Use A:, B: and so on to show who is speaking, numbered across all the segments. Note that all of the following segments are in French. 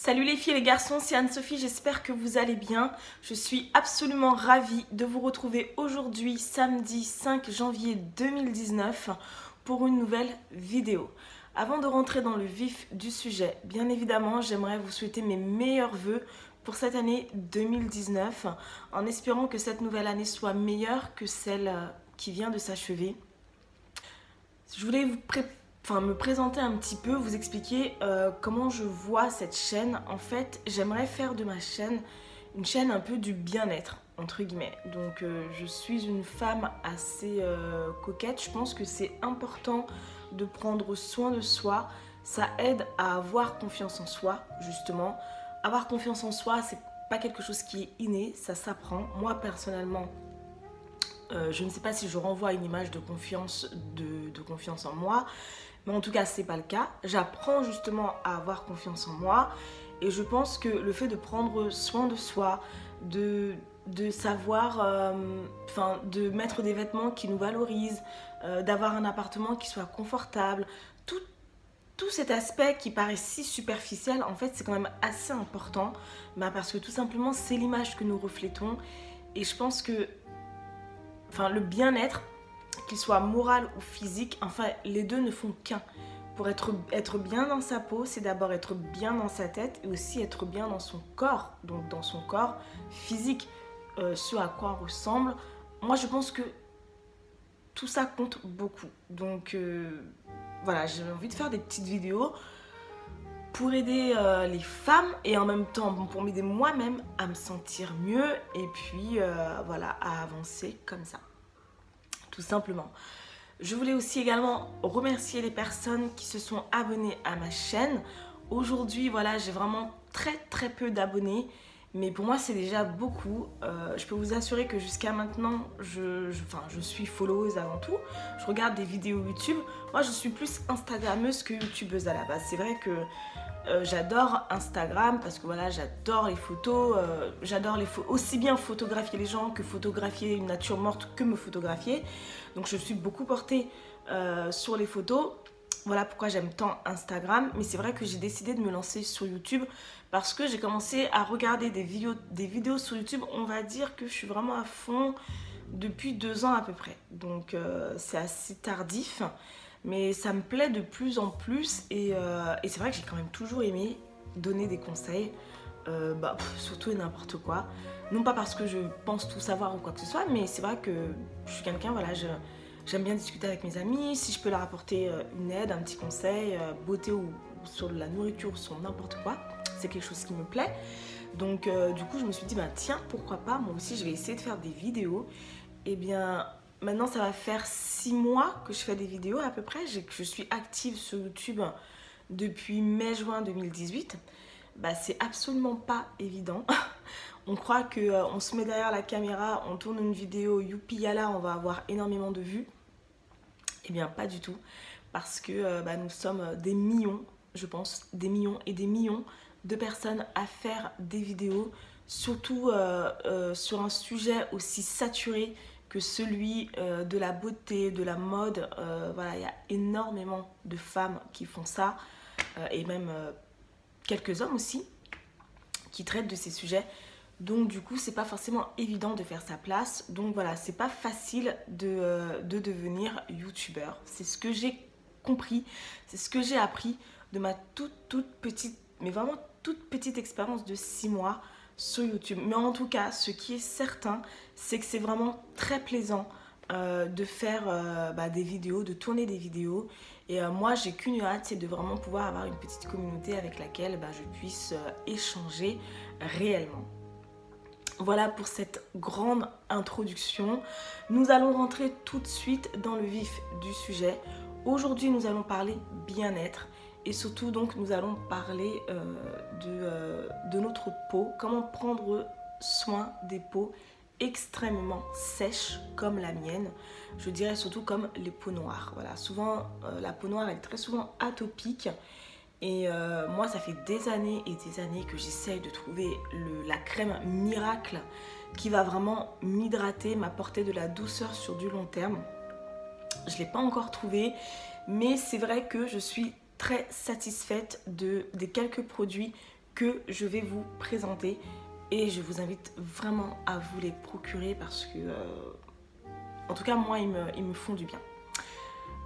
A: Salut les filles et les garçons, c'est Anne-Sophie, j'espère que vous allez bien. Je suis absolument ravie de vous retrouver aujourd'hui, samedi 5 janvier 2019, pour une nouvelle vidéo. Avant de rentrer dans le vif du sujet, bien évidemment, j'aimerais vous souhaiter mes meilleurs vœux pour cette année 2019, en espérant que cette nouvelle année soit meilleure que celle qui vient de s'achever. Je voulais me présenter un petit peu, vous expliquer comment je vois cette chaîne. En fait, j'aimerais faire de ma chaîne une chaîne un peu du bien-être, entre guillemets. Donc je suis une femme assez coquette, je pense que c'est important de prendre soin de soi. Ça aide à avoir confiance en soi, justement. Avoir confiance en soi, c'est pas quelque chose qui est inné, ça s'apprend. Moi, personnellement, je ne sais pas si je renvoie une image de confiance en moi, mais en tout cas c'est pas le cas. J'apprends justement à avoir confiance en moi et je pense que le fait de prendre soin de soi, de savoir, de mettre des vêtements qui nous valorisent, d'avoir un appartement qui soit confortable, tout cet aspect qui paraît si superficiel, en fait c'est quand même assez important, parce que tout simplement c'est l'image que nous reflétons et je pense que le bien-être, qu'il soit moral ou physique, les deux ne font qu'un. Pour être bien dans sa peau, c'est d'abord être bien dans sa tête et aussi être bien dans son corps, donc dans son corps physique, ce à quoi on ressemble. Moi, je pense que tout ça compte beaucoup. Donc voilà, j'ai envie de faire des petites vidéos pour aider les femmes et en même temps pour m'aider moi-même à me sentir mieux et puis voilà, à avancer comme ça. Tout simplement. Je voulais aussi également remercier les personnes qui se sont abonnées à ma chaîne. Aujourd'hui, voilà, j'ai vraiment très peu d'abonnés, mais pour moi c'est déjà beaucoup. Je peux vous assurer que jusqu'à maintenant, je suis followeuse avant tout. Je regarde des vidéos YouTube. Moi, je suis plus Instagrammeuse que YouTubeuse à la base. C'est vrai que j'adore Instagram parce que voilà, j'adore les photos, aussi bien photographier les gens que photographier une nature morte que me photographier. Donc je suis beaucoup portée sur les photos. Voilà pourquoi j'aime tant Instagram. Mais c'est vrai que j'ai décidé de me lancer sur YouTube parce que j'ai commencé à regarder des vidéos sur YouTube. On va dire que je suis vraiment à fond depuis 2 ans à peu près. Donc c'est assez tardif. Mais ça me plaît de plus en plus et c'est vrai que j'ai quand même toujours aimé donner des conseils, surtout et n'importe quoi. Non pas parce que je pense tout savoir ou quoi que ce soit, mais c'est vrai que je suis quelqu'un, voilà, j'aime bien discuter avec mes amis. Si je peux leur apporter une aide, un petit conseil, beauté ou sur de la nourriture ou sur n'importe quoi, c'est quelque chose qui me plaît. Donc du coup je me suis dit, tiens, pourquoi pas, moi aussi je vais essayer de faire des vidéos. Et bien... Maintenant, ça va faire 6 mois que je fais des vidéos à peu près. Je suis active sur YouTube depuis mai-juin 2018. C'est absolument pas évident. On croit qu'on se met derrière la caméra, on tourne une vidéo, youpi yala, on va avoir énormément de vues. Eh bien, pas du tout. Parce que nous sommes des millions, je pense, des millions et des millions de personnes à faire des vidéos. Surtout sur un sujet aussi saturé que celui de la beauté, de la mode. Voilà, il y a énormément de femmes qui font ça et même quelques hommes aussi qui traitent de ces sujets. Donc du coup, c'est pas forcément évident de faire sa place. Donc voilà, c'est pas facile de devenir youtubeur. C'est ce que j'ai compris, c'est ce que j'ai appris de ma toute petite, mais vraiment toute petite expérience de 6 mois sur YouTube. Mais en tout cas, ce qui est certain, c'est que c'est vraiment très plaisant de faire des vidéos, de tourner des vidéos. Et moi, j'ai qu'une hâte, c'est de vraiment pouvoir avoir une petite communauté avec laquelle je puisse échanger réellement. Voilà pour cette grande introduction. Nous allons rentrer tout de suite dans le vif du sujet. Aujourd'hui, nous allons parler bien-être. Et surtout, donc, nous allons parler de notre peau, comment prendre soin des peaux extrêmement sèches comme la mienne. Je dirais surtout comme les peaux noires. Voilà, souvent, la peau noire elle est très souvent atopique. Et moi, ça fait des années et des années que j'essaye de trouver la crème miracle qui va vraiment m'hydrater, m'apporter de la douceur sur du long terme. Je ne l'ai pas encore trouvée, mais c'est vrai que je suis très satisfaite des quelques produits que je vais vous présenter. Et je vous invite vraiment à vous les procurer parce que, en tout cas, moi, ils me font du bien.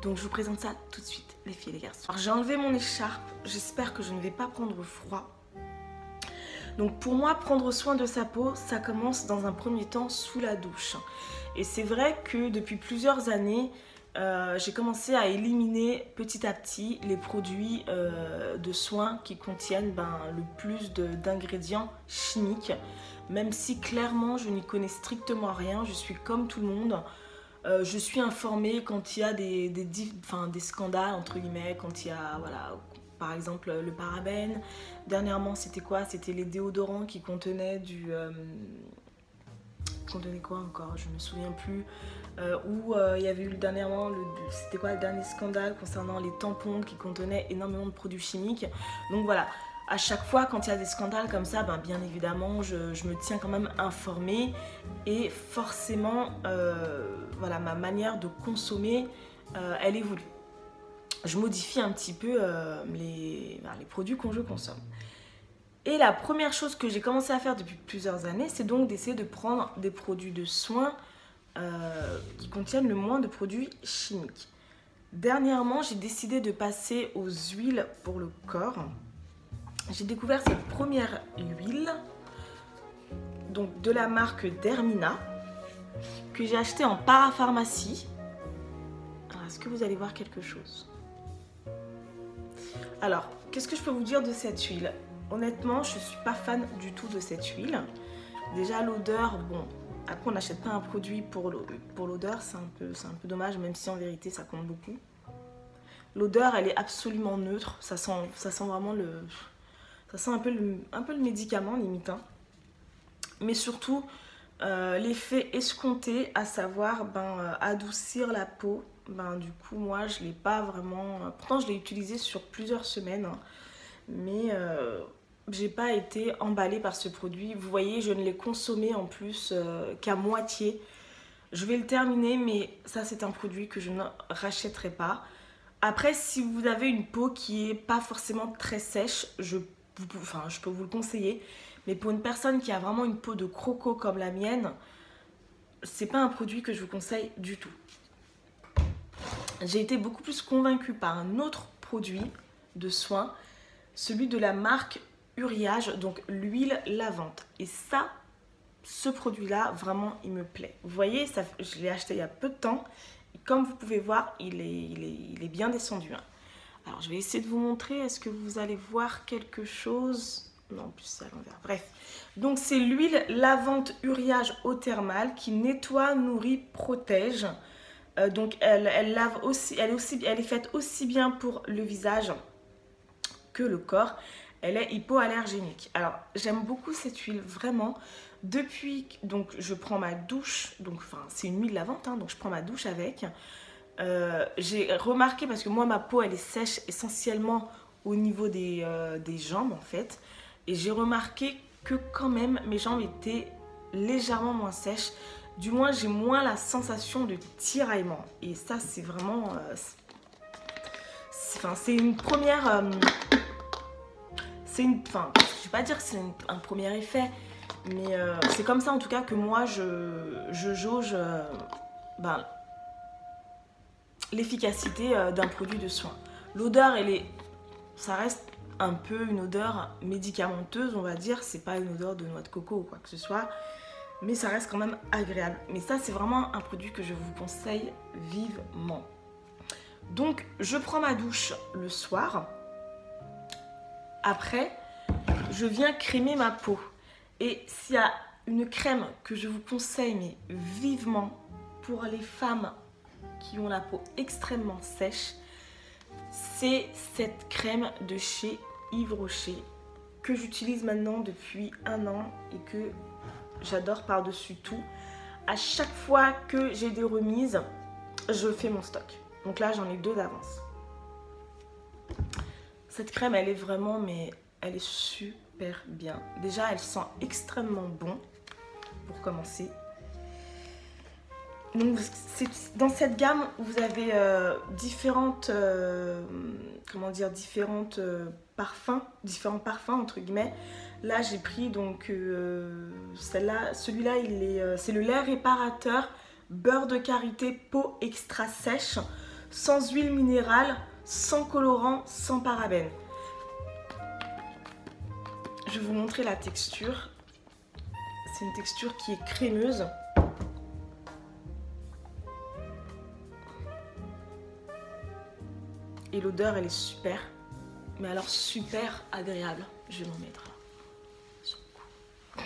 A: Donc, je vous présente ça tout de suite, les filles et les garçons. Alors, j'ai enlevé mon écharpe. J'espère que je ne vais pas prendre froid. Donc, pour moi, prendre soin de sa peau, ça commence dans un premier temps sous la douche. Et c'est vrai que depuis plusieurs années, j'ai commencé à éliminer petit à petit les produits de soins qui contiennent le plus d'ingrédients chimiques, même si clairement je n'y connais strictement rien. Je suis comme tout le monde, je suis informée quand il y a des scandales entre guillemets, quand il y a voilà, par exemple le parabène. Dernièrement c'était quoi? C'était les déodorants qui contenaient contenait quoi encore? Je me souviens plus. Il y avait eu dernièrement, c'était quoi le dernier scandale concernant les tampons qui contenaient énormément de produits chimiques. Donc voilà, à chaque fois quand il y a des scandales comme ça, bien évidemment je me tiens quand même informée et forcément voilà, ma manière de consommer elle évolue. Je modifie un petit peu les produits que je consomme. Et la première chose que j'ai commencé à faire depuis plusieurs années, c'est donc d'essayer de prendre des produits de soins qui contiennent le moins de produits chimiques. Dernièrement, j'ai décidé de passer aux huiles pour le corps. J'ai découvert cette première huile, donc de la marque Dermina, que j'ai achetée en parapharmacie. Alors, est-ce que vous allez voir quelque chose? Alors, qu'est-ce que je peux vous dire de cette huile? Honnêtement, je ne suis pas fan du tout de cette huile. Déjà, l'odeur, bon, après on n'achète pas un produit pour l'odeur, c'est un peu dommage, même si en vérité ça compte beaucoup. L'odeur, elle est absolument neutre, ça sent vraiment ça sent un peu le médicament limite. Hein. Mais surtout, l'effet escompté, à savoir adoucir la peau. Du coup, moi, je ne l'ai pas vraiment... Pourtant, je l'ai utilisé sur plusieurs semaines, hein, mais... j'ai pas été emballée par ce produit. Vous voyez, je ne l'ai consommé en plus qu'à moitié. Je vais le terminer, mais ça c'est un produit que je ne rachèterai pas. Après, si vous avez une peau qui est pas forcément très sèche, je peux vous le conseiller. Mais pour une personne qui a vraiment une peau de croco comme la mienne, c'est pas un produit que je vous conseille du tout. J'ai été beaucoup plus convaincue par un autre produit de soins, celui de la marque Uriage, donc l'huile lavande. Et ça, ce produit-là, vraiment, il me plaît. Vous voyez, je l'ai acheté il y a peu de temps. Et comme vous pouvez voir, il est bien descendu. Hein. Alors, je vais essayer de vous montrer. Est-ce que vous allez voir quelque chose? Non, en plus, c'est à l'envers. Bref. Donc, c'est l'huile lavande Uriage eau thermale qui nettoie, nourrit, protège. Donc, elle lave aussi, elle est faite aussi bien pour le visage que le corps. Elle est hypoallergénique. Alors, j'aime beaucoup cette huile, vraiment. Depuis, donc, je prends ma douche. Donc, c'est une huile lavande, hein, donc je prends ma douche avec. J'ai remarqué, parce que moi, ma peau, elle est sèche essentiellement au niveau des jambes, en fait. Et j'ai remarqué que quand même, mes jambes étaient légèrement moins sèches. Du moins, j'ai moins la sensation de tiraillement. Et ça, c'est vraiment... c'est une première... je vais pas dire que c'est un premier effet, mais c'est comme ça en tout cas que moi je jauge l'efficacité d'un produit de soin. L'odeur, ça reste un peu une odeur médicamenteuse, on va dire. C'est pas une odeur de noix de coco ou quoi que ce soit, mais ça reste quand même agréable. Mais ça, c'est vraiment un produit que je vous conseille vivement. Donc, je prends ma douche le soir. Après, je viens crémer ma peau. Et s'il y a une crème que je vous conseille, mais vivement, pour les femmes qui ont la peau extrêmement sèche, c'est cette crème de chez Yves Rocher que j'utilise maintenant depuis 1 an et que j'adore par-dessus tout. À chaque fois que j'ai des remises, je fais mon stock. Donc là, j'en ai 2 d'avance. Cette crème, elle est vraiment, mais elle est super bien. Déjà, elle sent extrêmement bon, pour commencer. Donc dans cette gamme, vous avez différentes, comment dire, parfums, différents parfums entre guillemets. Là j'ai pris donc celui-là c'est le lait réparateur beurre de karité peau extra sèche, sans huile minérale, sans colorant, sans parabènes. Je vais vous montrer la texture. C'est une texture qui est crémeuse. Et l'odeur, elle est super. Mais alors super agréable. Je vais m'en mettre là.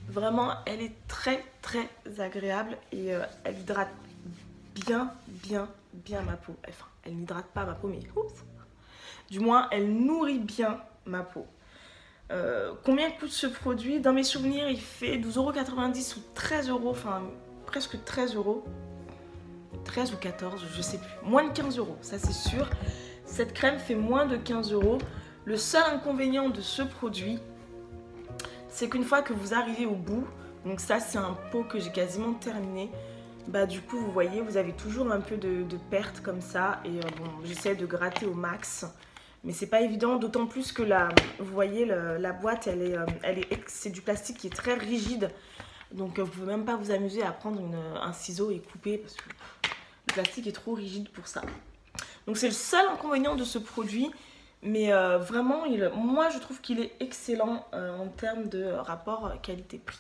A: Vraiment, elle est très très agréable. Et elle hydrate bien ma peau. Enfin, elle n'hydrate pas ma peau, mais oups. Du moins, elle nourrit bien ma peau. Combien coûte ce produit? Dans mes souvenirs, il fait 12,90 € ou 13 €, enfin presque 13 €. 13 ou 14, je sais plus. Moins de 15 €, ça c'est sûr. Cette crème fait moins de 15 €. Le seul inconvénient de ce produit, c'est qu'une fois que vous arrivez au bout, donc ça c'est un pot que j'ai quasiment terminé, bah du coup vous voyez, vous avez toujours un peu de perte comme ça. Et bon, j'essaie de gratter au max. Mais c'est pas évident, d'autant plus que vous voyez, la boîte, c'est du plastique qui est très rigide. Donc vous pouvez même pas vous amuser à prendre un ciseau et couper parce que le plastique est trop rigide pour ça. Donc c'est le seul inconvénient de ce produit. Mais vraiment, moi je trouve qu'il est excellent en termes de rapport qualité-prix.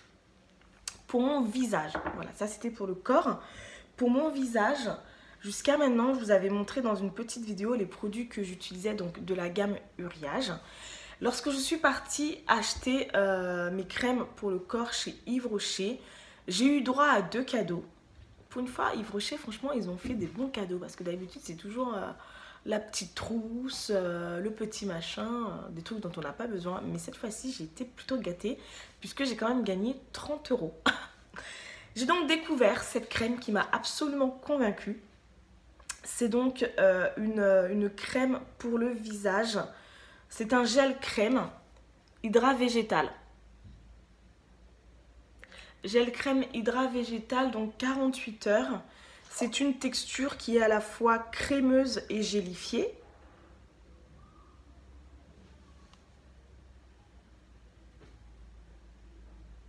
A: Pour mon visage, voilà, ça c'était pour le corps. Pour mon visage... Jusqu'à maintenant, je vous avais montré dans une petite vidéo les produits que j'utilisais, donc de la gamme Uriage. Lorsque je suis partie acheter mes crèmes pour le corps chez Yves Rocher, j'ai eu droit à 2 cadeaux. Pour une fois, Yves Rocher, franchement, ils ont fait des bons cadeaux parce que d'habitude, c'est toujours la petite trousse, le petit machin, des trucs dont on n'a pas besoin. Mais cette fois-ci, j'ai été plutôt gâtée puisque j'ai quand même gagné 30 €. J'ai donc découvert cette crème qui m'a absolument convaincue. C'est donc une crème pour le visage. C'est un gel crème hydra végétal. Gel crème hydra végétal, donc 48 heures. C'est une texture qui est à la fois crémeuse et gélifiée.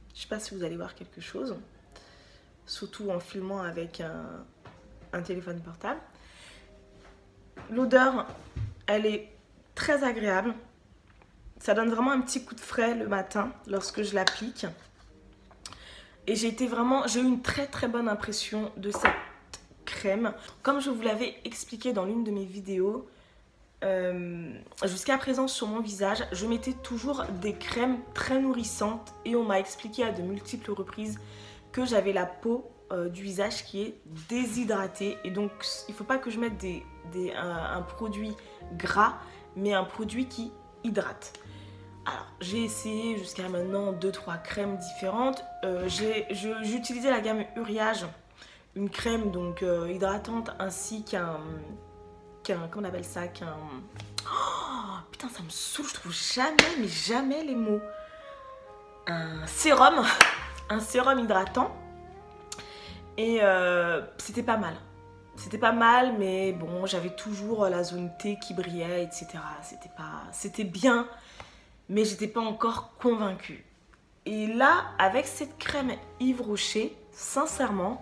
A: Je ne sais pas si vous allez voir quelque chose. Surtout en filmant avec un téléphone portable. L'odeur, elle est très agréable. Ça donne vraiment un petit coup de frais le matin lorsque je l'applique. Et j'ai eu une très très bonne impression de cette crème. Comme je vous l'avais expliqué dans l'une de mes vidéos, jusqu'à présent sur mon visage, je mettais toujours des crèmes très nourrissantes. Et on m'a expliqué à de multiples reprises que j'avais la peau du visage qui est déshydratée. Et donc il ne faut pas que je mette un produit gras, mais un produit qui hydrate. Alors j'ai essayé jusqu'à maintenant 2-3 crèmes différentes. J'utilisais la gamme Uriage, une crème donc hydratante, ainsi comment on appelle ça, oh, putain ça me saoule, je trouve jamais les mots. Un sérum hydratant. Et c'était pas mal. C'était pas mal, mais bon, j'avais toujours la zone T qui brillait, etc. C'était bien, mais j'étais pas encore convaincue. Et là, avec cette crème Yves Rocher, sincèrement,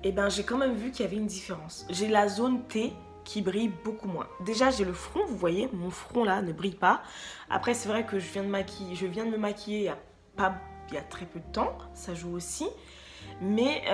A: eh ben, j'ai quand même vu qu'il y avait une différence. J'ai la zone T qui brille beaucoup moins. Déjà, j'ai le front, vous voyez, mon front là ne brille pas. Après, c'est vrai que je viens de me maquiller il y a très peu de temps, ça joue aussi. Mais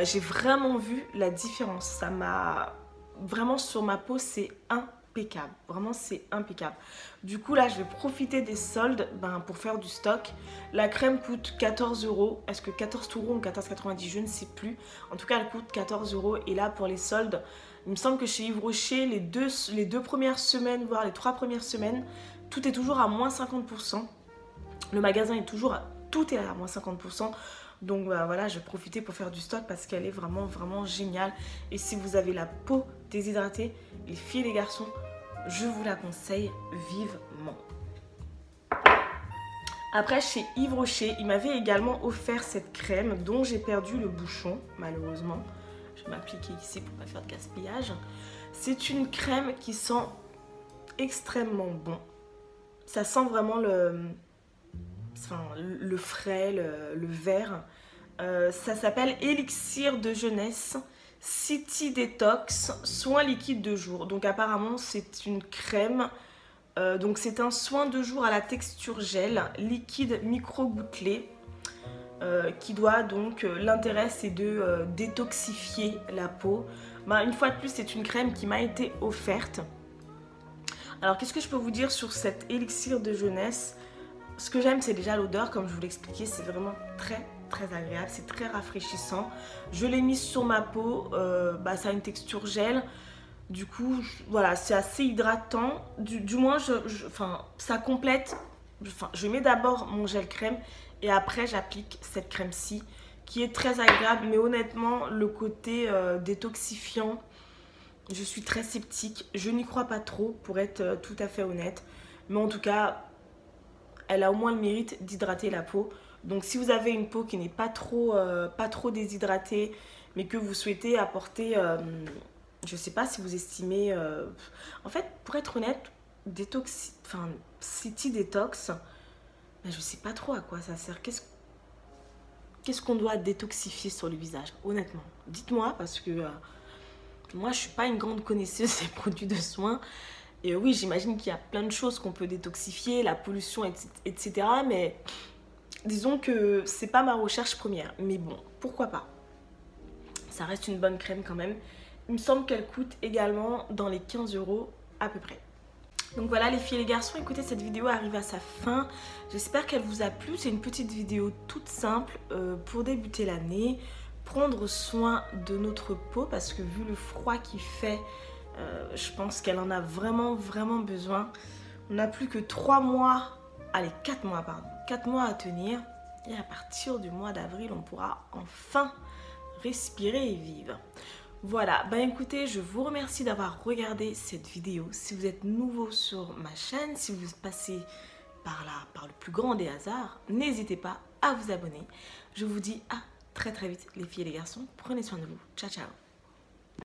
A: j'ai vraiment vu la différence. Ça m'a... Vraiment sur ma peau, c'est impeccable. Vraiment, c'est impeccable. Du coup, là, je vais profiter des soldes pour faire du stock. La crème coûte 14 €. Est-ce que 14 € ou 14,90 €? Je ne sais plus. En tout cas, elle coûte 14 €. Et là, pour les soldes, il me semble que chez Yves Rocher, les deux premières semaines, voire les 3 premières semaines, tout est toujours à moins 50%. Le magasin est toujours... Tout est à moins 50%. Donc voilà, je vais profiter pour faire du stock parce qu'elle est vraiment géniale. Et si vous avez la peau déshydratée, les filles et les garçons, je vous la conseille vivement. Après, chez Yves Rocher, il m'avait également offert cette crème dont j'ai perdu le bouchon, malheureusement. Je vais m'appliquer ici pour ne pas faire de gaspillage. C'est une crème qui sent extrêmement bon. Ça sent vraiment le frais, le vert. Ça s'appelle Élixir de jeunesse, City Detox, soin liquide de jour. Donc apparemment, c'est une crème. Donc c'est un soin de jour à la texture gel, liquide micro-gouttelé, qui doit donc, l'intérêt c'est de détoxifier la peau. Une fois de plus, c'est une crème qui m'a été offerte. Alors qu'est-ce que je peux vous dire sur cet élixir de jeunesse? Ce que j'aime, c'est déjà l'odeur, comme je vous l'expliquais, c'est vraiment très agréable, c'est très rafraîchissant. Je l'ai mise sur ma peau, ça a une texture gel. Du coup, voilà, c'est assez hydratant. Du moins, ça complète. Je mets d'abord mon gel crème et après, j'applique cette crème-ci qui est très agréable. Mais honnêtement, le côté détoxifiant, je suis très sceptique. Je n'y crois pas trop, pour être tout à fait honnête. Mais en tout cas, elle a au moins le mérite d'hydrater la peau. Donc, si vous avez une peau qui n'est pas trop déshydratée, mais que vous souhaitez apporter... je sais pas si vous estimez... En fait, pour être honnête, City Detox, je sais pas trop à quoi ça sert. Qu'est-ce qu'on doit détoxifier sur le visage, honnêtement? Dites-moi, parce que moi, je suis pas une grande connaisseuse des produits de soins. Et oui, j'imagine qu'il y a plein de choses qu'on peut détoxifier, la pollution, etc. Mais disons que c'est pas ma recherche première. Mais bon, pourquoi pas? Ça reste une bonne crème quand même. Il me semble qu'elle coûte également dans les 15 € à peu près. Donc voilà les filles et les garçons, écoutez, cette vidéo arrive à sa fin. J'espère qu'elle vous a plu. C'est une petite vidéo toute simple pour débuter l'année. Prendre soin de notre peau parce que vu le froid qu'il fait, je pense qu'elle en a vraiment besoin. On n'a plus que 3 mois, allez 4 mois pardon, 4 mois à tenir. Et à partir du mois d'avril, on pourra enfin respirer et vivre. Voilà, écoutez, je vous remercie d'avoir regardé cette vidéo. Si vous êtes nouveau sur ma chaîne, si vous passez par là, par le plus grand des hasards, n'hésitez pas à vous abonner. Je vous dis à très vite les filles et les garçons. Prenez soin de vous. Ciao, ciao.